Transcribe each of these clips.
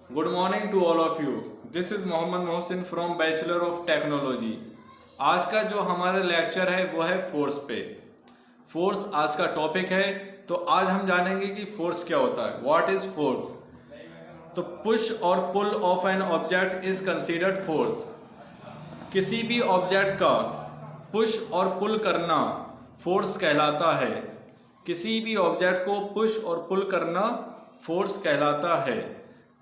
Good morning to all of you. This is Mohammad Mohsin from bachelor of technology. आज का जो हमारा लेक्चर है वो है फोर्स पे। फोर्स आज का टॉपिक है। तो आज हम जानेंगे कि फोर्स क्या होता है, व्हाट इज़ फोर्स। तो पुश और pull of an object is considered force. किसी भी ऑब्जेक्ट का पुश और पुल करना फोर्स कहलाता है। किसी भी ऑब्जेक्ट को पुश और पुल करना फोर्स कहलाता है।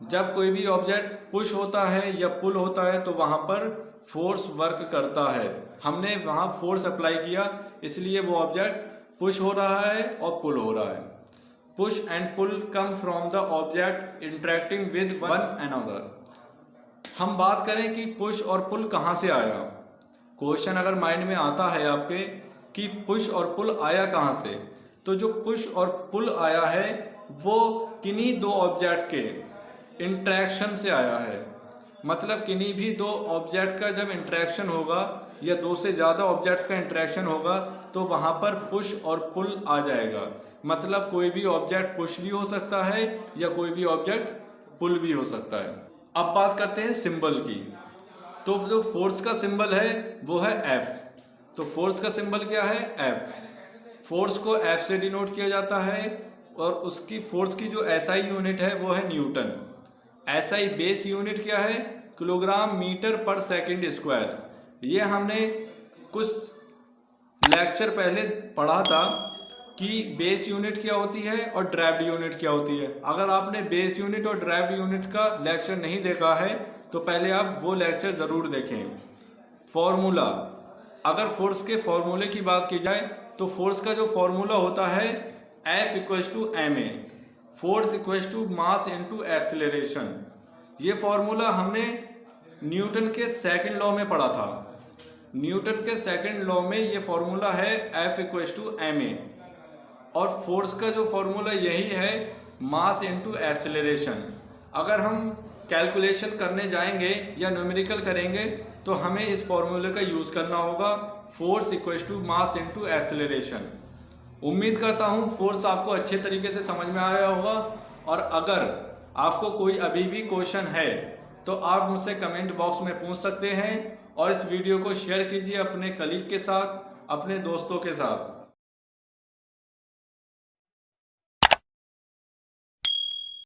जब कोई भी ऑब्जेक्ट पुश होता है या पुल होता है तो वहाँ पर फोर्स वर्क करता है। हमने वहाँ फोर्स अप्लाई किया, इसलिए वो ऑब्जेक्ट पुश हो रहा है और पुल हो रहा है। Push and pull come from the object interacting with one another. हम बात करें कि पुश और पुल कहाँ से आया। क्वेश्चन अगर माइंड में आता है आपके कि पुश और पुल आया कहाँ से, तो जो पुश और पुल आया है वो किन्हीं दो ऑब्जेक्ट के इंटरेक्शन से आया है। मतलब किन्हीं भी दो ऑब्जेक्ट का जब इंटरेक्शन होगा या दो से ज़्यादा ऑब्जेक्ट्स का इंटरेक्शन होगा तो वहाँ पर पुश और पुल आ जाएगा। मतलब कोई भी ऑब्जेक्ट पुश भी हो सकता है या कोई भी ऑब्जेक्ट पुल भी हो सकता है। अब बात करते हैं सिंबल की। तो जो फोर्स का सिंबल है वो है F। तो फोर्स का सिंबल क्या है, F। फोर्स को F से डिनोट किया जाता है और उसकी फोर्स की जो SI यूनिट है वो है न्यूटन। SI बेस यूनिट क्या है, किलोग्राम मीटर पर सेकंड स्क्वायर। ये हमने कुछ लेक्चर पहले पढ़ा था कि बेस यूनिट क्या होती है और ड्राइव्ड यूनिट क्या होती है। अगर आपने बेस यूनिट और ड्राइव्ड यूनिट का लेक्चर नहीं देखा है तो पहले आप वो लेक्चर ज़रूर देखें। फॉर्मूला, अगर फोर्स के फॉर्मूले की बात की जाए तो फोर्स का जो फॉर्मूला होता है F = ma, force = mass into acceleration. ये फॉर्मूला हमने न्यूटन के सेकंड लॉ में पढ़ा था। न्यूटन के सेकंड लॉ में ये फॉर्मूला है F = ma और फोर्स का जो फॉर्मूला यही है, मास इंटू एक्सेलरेशन। अगर हम कैलकुलेशन करने जाएंगे या न्यूमेरिकल करेंगे तो हमें इस फॉर्मूले का यूज़ करना होगा, फोर्स = मास इंटू एक्सेलरेशन। उम्मीद करता हूँ फोर्स आपको अच्छे तरीके से समझ में आया होगा। और अगर आपको कोई अभी भी क्वेश्चन है तो आप मुझसे कमेंट बॉक्स में पूछ सकते हैं और इस वीडियो को शेयर कीजिए अपने कलीग के साथ, अपने दोस्तों के साथ।